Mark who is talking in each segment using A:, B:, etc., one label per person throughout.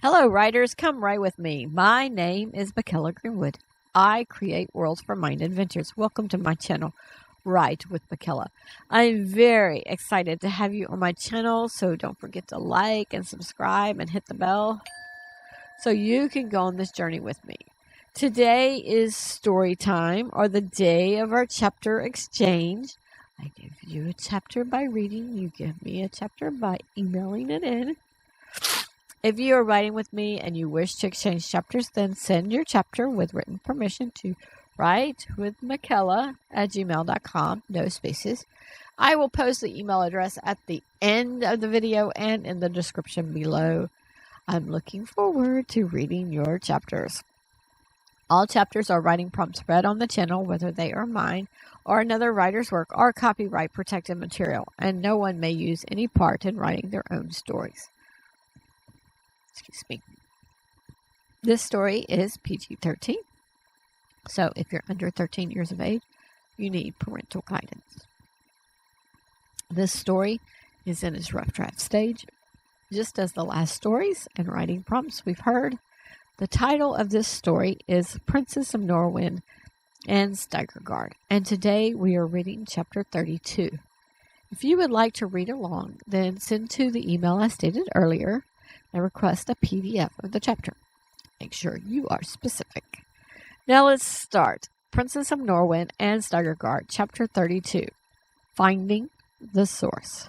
A: Hello, writers. Come right with me. My name is Michaela Greenwood. I create worlds for mind adventures. Welcome to my channel, Write with Michaela. I'm very excited to have you on my channel, so don't forget to like and subscribe and hit the bell so you can go on this journey with me. Today is story time, or the day of our chapter exchange. I give you a chapter by reading. You give me a chapter by emailing it in. If you are writing with me and you wish to exchange chapters, then send your chapter with written permission to writewithmichaela@gmail.com, no spaces. I will post the email address at the end of the video and in the description below. I'm looking forward to reading your chapters. All chapters are writing prompts read on the channel, whether they are mine or another writer's work, are copyright protected material, and no one may use any part in writing their own stories. Excuse me. This story is PG-13, so if you're under 13 years of age, you need parental guidance. This story is in its rough draft stage, just as the last stories and writing prompts we've heard. The title of this story is Princess Emnorawyn Stygerguard, and today we are reading chapter 32. If you would like to read along, then send to the email I stated earlier and request a PDF of the chapter. Make sure you are specific. Now let's start. Princess Emnorawyn Stygerguard, Chapter 32. Finding the Source.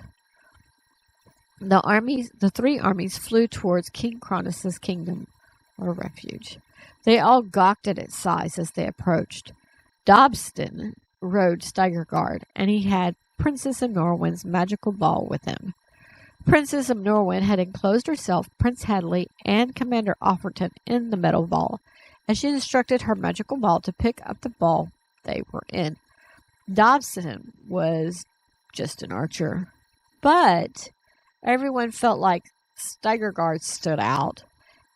A: The three armies flew towards King Cronus' kingdom, or refuge. They all gawked at its size as they approached. Dobston rode Stygerguard, and he had Princess Emnorawyn's magical ball with him. Princess Emnorawyn had enclosed herself, Prince Hadley, and Commander Offerton in the metal ball, and she instructed her magical ball to pick up the ball they were in. Dobson was just an archer, but everyone felt like Stygerguard stood out,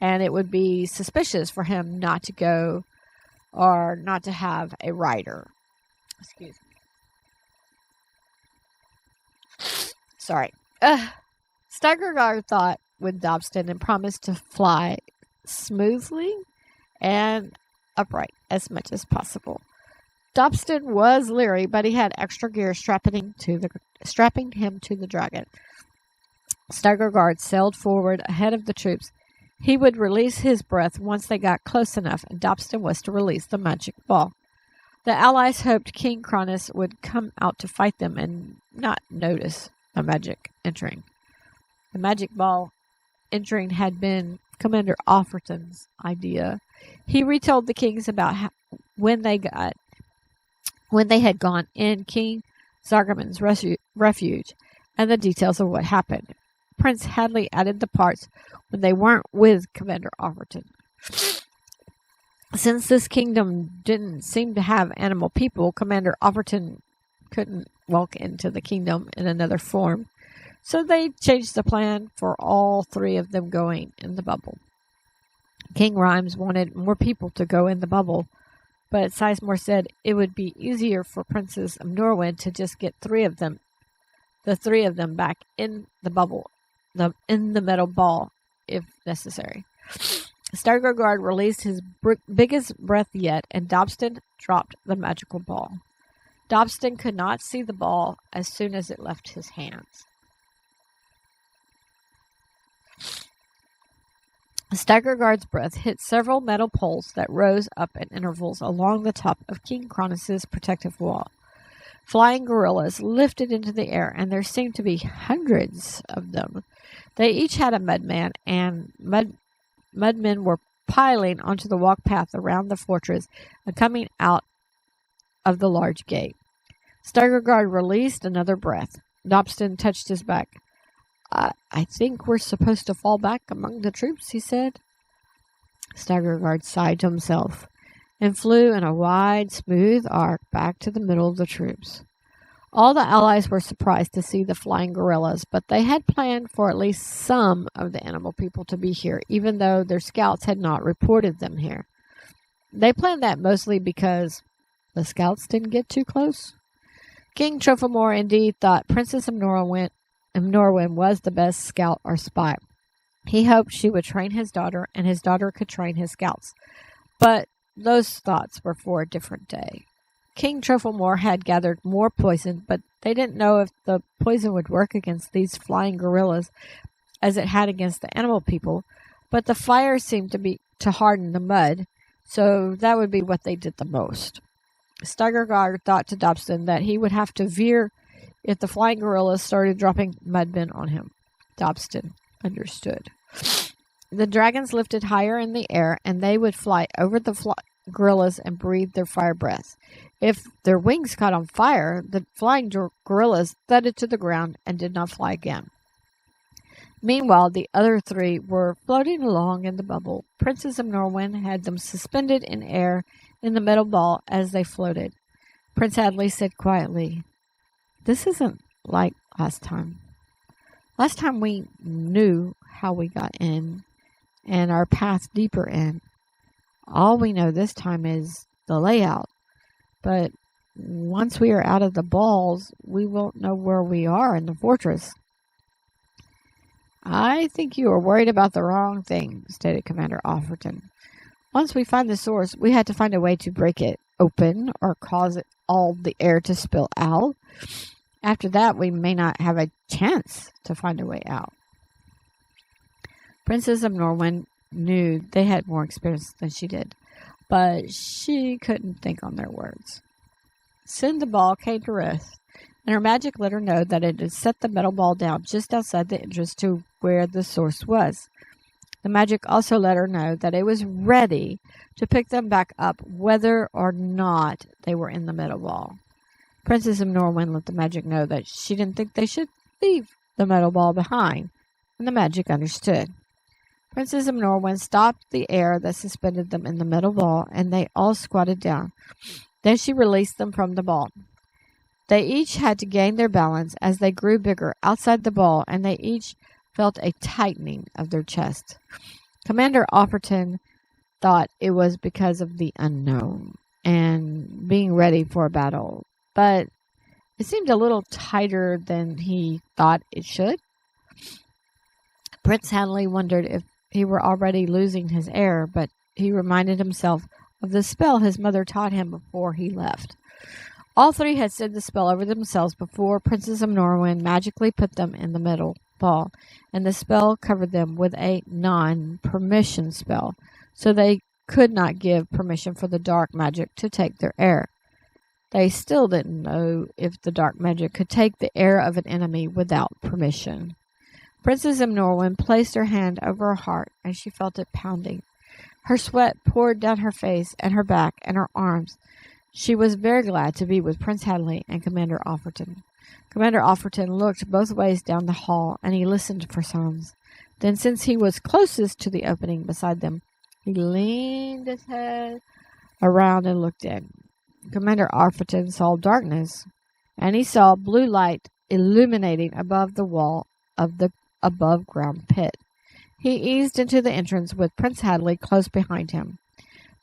A: and it would be suspicious for him not to go or not to have a rider. Excuse me. Sorry. Stygerguard thought with Dobston and promised to fly smoothly and upright as much as possible. Dobston was leery, but he had extra gear strapping him to the dragon. Stygerguard sailed forward ahead of the troops. He would release his breath once they got close enough, and Dobston was to release the magic ball. The allies hoped King Cronus would come out to fight them and not notice the magic entering. The magic ball entering had been Commander Offerton's idea. He retold the kings about when they had gone in King Zargarmon's refuge and the details of what happened. Prince Hadley added the parts when they weren't with Commander Offerton. Since this kingdom didn't seem to have animal people, Commander Offerton couldn't walk into the kingdom in another form. So they changed the plan for all three of them going in the bubble. King Rhymes wanted more people to go in the bubble, but Sizemore said it would be easier for Princess Emnorawyn to just get the three of them back in the bubble, in the metal ball, if necessary. Stygerguard released his biggest breath yet, and Dobston dropped the magical ball. Dobston could not see the ball as soon as it left his hands. Stygerguard's breath hit several metal poles that rose up at intervals along the top of King Cronus' protective wall. Flying gorillas lifted into the air, and there seemed to be hundreds of them. They each had a mudman, and mudmen were piling onto the walk path around the fortress and coming out of the large gate. Stygerguard released another breath. Dobston touched his back. I think we're supposed to fall back among the troops, he said. Stygerguard sighed to himself and flew in a wide, smooth arc back to the middle of the troops. All the allies were surprised to see the flying gorillas, but they had planned for at least some of the animal people to be here, even though their scouts had not reported them here. They planned that mostly because the scouts didn't get too close. King Trophimor indeed thought Princess Emnorawyn was the best scout or spy. He hoped she would train his daughter, and his daughter could train his scouts. But those thoughts were for a different day. King Trufflemore had gathered more poison, but they didn't know if the poison would work against these flying gorillas as it had against the animal people. But the fire seemed to harden the mud, so that would be what they did the most. Stygerguard thought to Dobson that he would have to veer if the flying gorillas started dropping mudmen on him. Dobson understood. The dragons lifted higher in the air, and they would fly over the gorillas and breathe their fire breaths. If their wings caught on fire, the flying gorillas thudded to the ground and did not fly again. Meanwhile, the other three were floating along in the bubble. Princess Emnorawyn had them suspended in air in the metal ball as they floated. Prince Hadley said quietly, "This isn't like last time. Last time we knew how we got in and our path deeper in. All we know this time is the layout. But once we are out of the balls, we won't know where we are in the fortress." "I think you are worried about the wrong thing," stated Commander Offerton. "Once we find the source, we had to find a way to break it open or cause all the air to spill out. After that, we may not have a chance to find a way out." Princess Emnorawyn knew they had more experience than she did, but she couldn't think on their words. Soon the ball came to rest, and her magic let her know that it had set the metal ball down just outside the entrance to where the source was. The magic also let her know that it was ready to pick them back up whether or not they were in the metal ball. Princess Emnorawyn let the magic know that she didn't think they should leave the metal ball behind, and the magic understood. Princess Emnorawyn stopped the air that suspended them in the metal ball, and they all squatted down. Then she released them from the ball. They each had to gain their balance as they grew bigger outside the ball, and they each felt a tightening of their chest. Commander Offerton thought it was because of the unknown and being ready for a battle, but it seemed a little tighter than he thought it should. Prince Hadley wondered if he were already losing his air, but he reminded himself of the spell his mother taught him before he left. All three had said the spell over themselves before Princess Emnorawyn magically put them in the metal ball, and the spell covered them with a non-permission spell, so they could not give permission for the dark magic to take their air. They still didn't know if the dark magic could take the air of an enemy without permission. Princess Emnorawyn placed her hand over her heart, and she felt it pounding. Her sweat poured down her face and her back and her arms. She was very glad to be with Prince Hadley and Commander Offerton. Commander Offerton looked both ways down the hall, and he listened for sounds. Then, since he was closest to the opening beside them, he leaned his head around and looked in. Commander Offerton saw darkness, and he saw blue light illuminating above the wall of the above-ground pit. He eased into the entrance with Prince Hadley close behind him.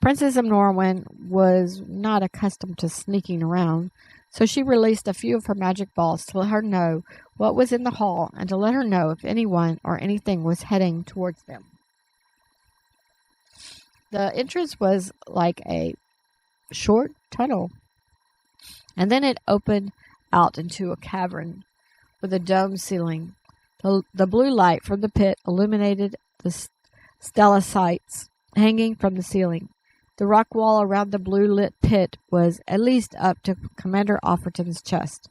A: Princess Emnorawyn was not accustomed to sneaking around, so she released a few of her magic balls to let her know what was in the hall and to let her know if anyone or anything was heading towards them. The entrance was like a short tunnel, and then it opened out into a cavern with a dome ceiling. The blue light from the pit illuminated the stalactites hanging from the ceiling. The rock wall around the blue-lit pit was at least up to Commander Offerton's chest.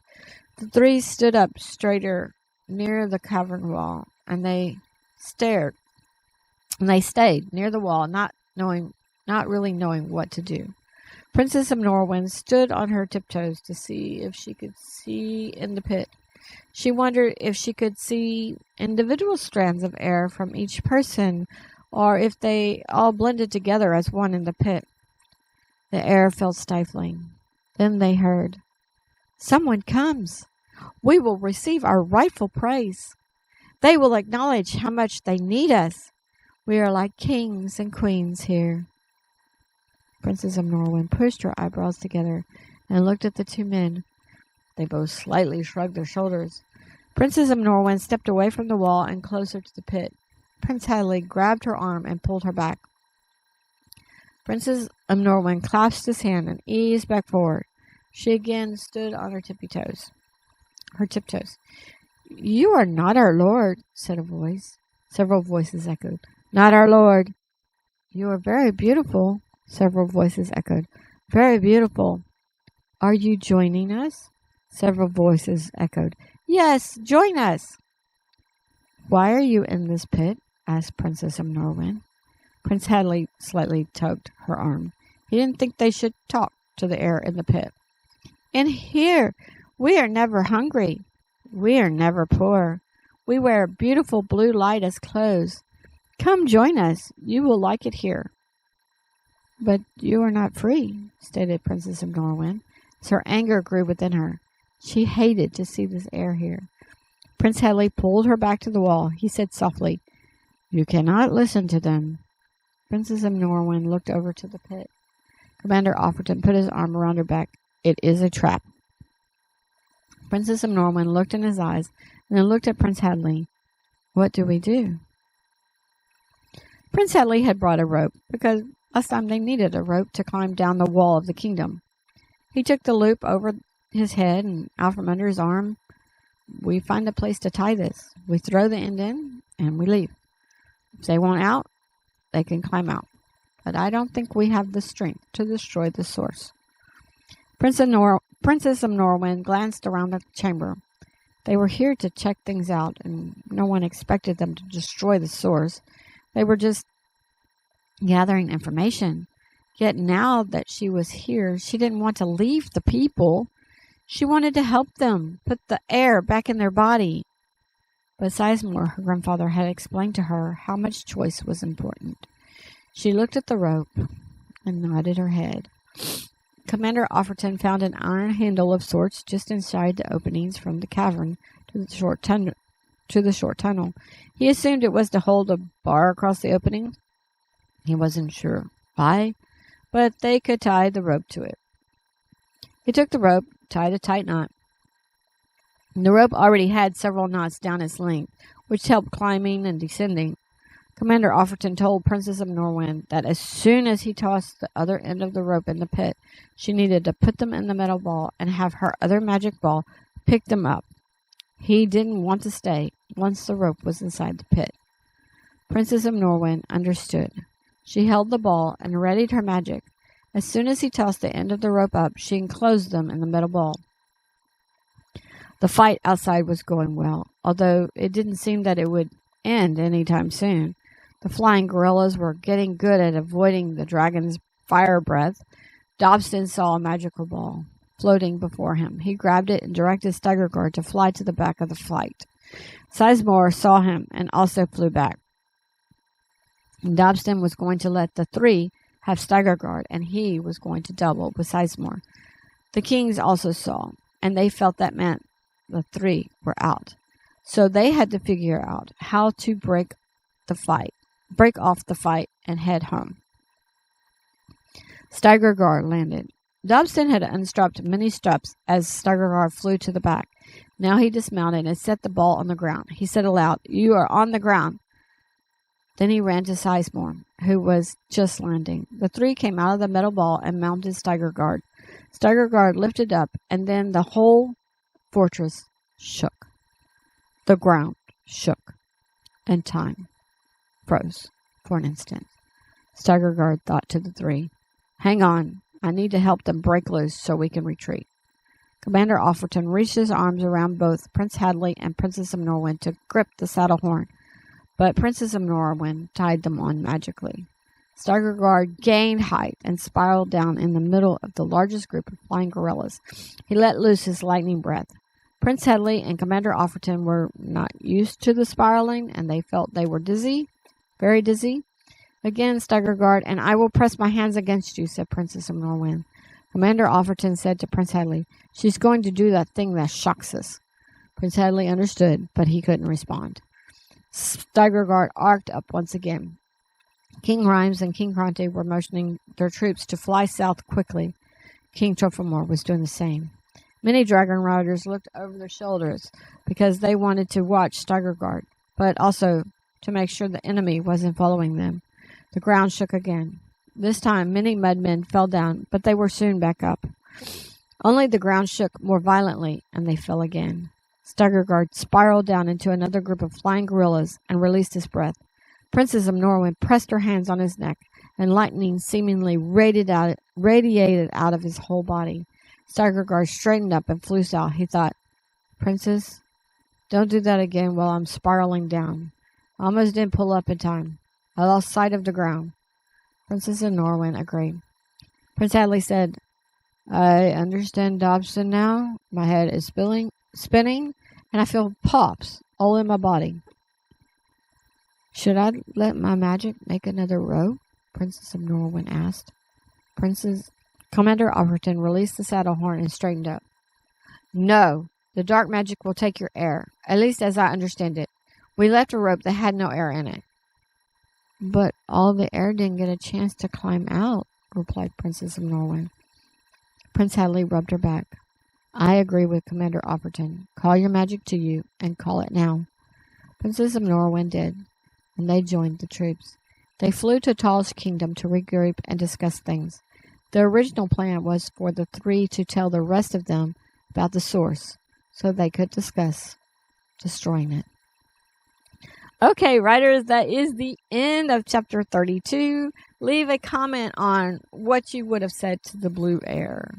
A: The three stood up straighter near the cavern wall, and they stared. And they stayed near the wall, not really knowing what to do. Princess Emnorawyn stood on her tiptoes to see if she could see in the pit. She wondered if she could see individual strands of air from each person, or if they all blended together as one in the pit. The air felt stifling. Then they heard, "Someone comes. We will receive our rightful praise. They will acknowledge how much they need us. We are like kings and queens here." Princess Emnorawyn pushed her eyebrows together and looked at the two men. They both slightly shrugged their shoulders. Princess Emnorawyn stepped away from the wall and closer to the pit. Prince Hadley grabbed her arm and pulled her back. Princess Emnorawyn clasped his hand and eased back forward. She again stood on her tiptoes. "You are not our lord," said a voice. Several voices echoed, "Not our lord." "You are very beautiful," several voices echoed. "Very beautiful." "Are you joining us?" Several voices echoed. "Yes, join us." "Why are you in this pit?" asked Princess Emnorawyn. Prince Hadley slightly tugged her arm. He didn't think they should talk to the air in the pit. "In here, we are never hungry. We are never poor. We wear beautiful blue light as clothes. Come join us. You will like it here." "But you are not free," stated Princess Emnorawyn, as her anger grew within her. She hated to see this air here. Prince Hadley pulled her back to the wall. He said softly, "You cannot listen to them." Princess Emnorawyn looked over to the pit. Commander Offerton put his arm around her back. "It is a trap." Princess Emnorawyn looked in his eyes and then looked at Prince Hadley. "What do we do?" Prince Hadley had brought a rope, because last time they needed a rope to climb down the wall of the kingdom. He took the loop over his head and out from under his arm. "We find a place to tie this. We throw the end in, and we leave. If they want out, they can climb out. But I don't think we have the strength to destroy the source." Princess Emnorawyn glanced around the chamber. They were here to check things out, and no one expected them to destroy the source. They were just gathering information. Yet now that she was here, she didn't want to leave the people. She wanted to help them, put the air back in their body. But Sizemore, her grandfather, had explained to her how much choice was important. She looked at the rope and nodded her head. Commander Offerton found an iron handle of sorts just inside the openings from the cavern to the short tunnel. He assumed it was to hold a bar across the opening. He wasn't sure why, but they could tie the rope to it. He took the rope, tied a tight knot. The rope already had several knots down its length, which helped climbing and descending. Commander Offerton told Princess Emnorawyn that as soon as he tossed the other end of the rope in the pit, she needed to put them in the metal ball and have her other magic ball pick them up. He didn't want to stay once the rope was inside the pit. Princess Emnorawyn understood. She held the ball and readied her magic. As soon as he tossed the end of the rope up, she enclosed them in the metal ball. The fight outside was going well, although it didn't seem that it would end any time soon. The flying gorillas were getting good at avoiding the dragon's fire breath. Dobson saw a magical ball floating before him. He grabbed it and directed Stygerguard to fly to the back of the flight. Sizemore saw him and also flew back. Dobson was going to let the three have Stygerguard, and he was going to double with Sizemore. The kings also saw, and they felt that meant the three were out. So they had to figure out how to break off the fight, and head home. Stygerguard landed. Dobson had unstrapped many straps as Stygerguard flew to the back. Now he dismounted and set the ball on the ground. He said aloud, "You are on the ground." Then he ran to Sizemore, who was just landing. The three came out of the metal ball and mounted Stygerguard. Stygerguard lifted up, and then the whole fortress shook. The ground shook, and time froze for an instant. Stygerguard thought to the three, "Hang on, I need to help them break loose so we can retreat." Commander Offerton reached his arms around both Prince Hadley and Princess Emnorawyn to grip the saddle horn, but Princess Emnorawyn tied them on magically. Stygerguard gained height and spiraled down in the middle of the largest group of flying gorillas. He let loose his lightning breath. Prince Hadley and Commander Offerton were not used to the spiraling, and they felt they were dizzy, very dizzy. Again, Stygerguard, "And I will press my hands against you," said Princess Emnorawyn. Commander Offerton said to Prince Hadley, "She's going to do that thing that shocks us." Prince Hadley understood, but he couldn't respond. Stygerguard arced up once again. King Rhymes and King Cronte were motioning their troops to fly south quickly. King Trufflemore was doing the same. Many dragon riders looked over their shoulders because they wanted to watch Stygerguard, but also to make sure the enemy wasn't following them. The ground shook again. This time, many mudmen fell down, but they were soon back up. Only the ground shook more violently, and they fell again. Stygerguard spiraled down into another group of flying gorillas and released his breath. Princess Emnorawyn pressed her hands on his neck, and lightning seemingly radiated out of his whole body. Stygerguard straightened up and flew south. He thought, "Princess, don't do that again while I'm spiraling down. I almost didn't pull up in time. I lost sight of the ground." Princess Emnorawyn agreed. Prince Hadley said, "I understand Dobson now. My head is spinning, and I feel pops all in my body." "Should I let my magic make another rope?" Princess Emnorawyn asked. Commander Overton released the saddle horn and straightened up. "No, the dark magic will take your air, at least as I understand it. We left a rope that had no air in it." "But all the air didn't get a chance to climb out," replied Princess Emnorawyn. Prince Hadley rubbed her back. "I agree with Commander Overton. Call your magic to you, and call it now." Princess Emnorawyn did, and they joined the troops. They flew to Tall's kingdom to regroup and discuss things. The original plan was for the three to tell the rest of them about the source, so they could discuss destroying it. Okay, writers, that is the end of chapter 32. Leave a comment on what you would have said to the blue air.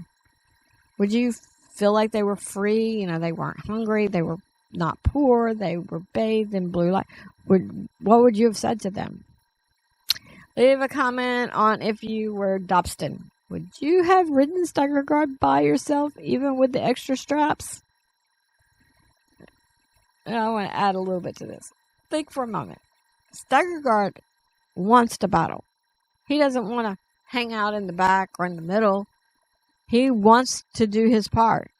A: Would you feel like they were free? They weren't hungry. They were not poor. They were bathed in blue light. What would you have said to them? Leave a comment on if you were Dobson. Would you have ridden Stygerguard by yourself, even with the extra straps? And I want to add a little bit to this. Think for a moment. Stygerguard wants to battle. He doesn't want to hang out in the back or in the middle. He wants to do his part.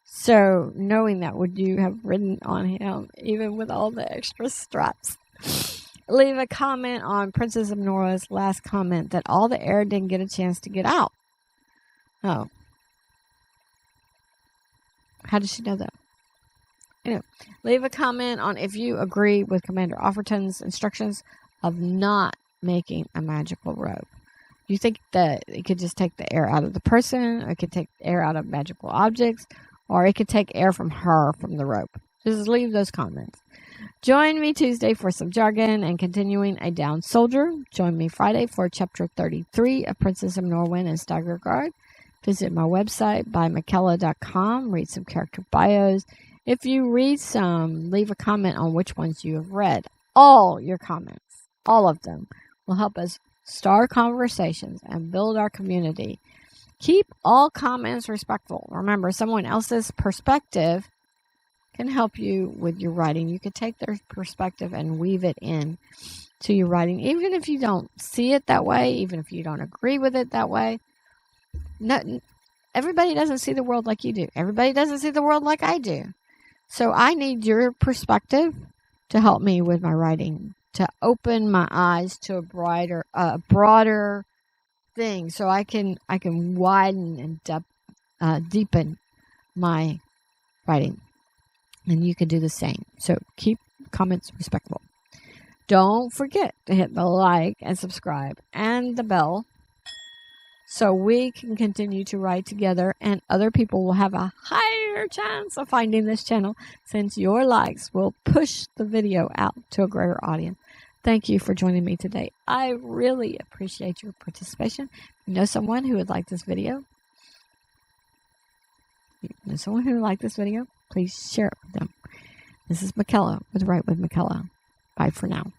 A: So, knowing that, would you have ridden on him, even with all the extra straps? Leave a comment on Princess Emnorawyn's last comment that all the air didn't get a chance to get out. Oh. How does she know that? Anyway, leave a comment on if you agree with Commander Overton's instructions of not making a magical rope. You think that it could just take the air out of the person, or it could take air out of magical objects, or it could take air from her from the rope? Just leave those comments. Join me Tuesday for some jargon and continuing a down soldier. Join me Friday for chapter 33 of Princess Emnorawyn and Stygerguard. Visit my website, bymckella.com. Read some character bios. If you read some, leave a comment on which ones you have read. All your comments, all of them, will help us start conversations and build our community. Keep all comments respectful. Remember, someone else's perspective can help you with your writing. You could take their perspective and weave it in to your writing, even if you don't see it that way, even if you don't agree with it that way. No, everybody doesn't see the world like you do. Everybody doesn't see the world like I do. So I need your perspective to help me with my writing, to open my eyes to a broader thing, so I can widen and deepen my writing. And you can do the same. So keep comments respectful. Don't forget to hit the like and subscribe and the bell so we can continue to write together, and other people will have a higher chance of finding this channel, since your likes will push the video out to a greater audience. Thank you for joining me today. I really appreciate your participation. If you know someone who would like this video, please share it with them. This is Mckella with Write with Mckella. Bye for now.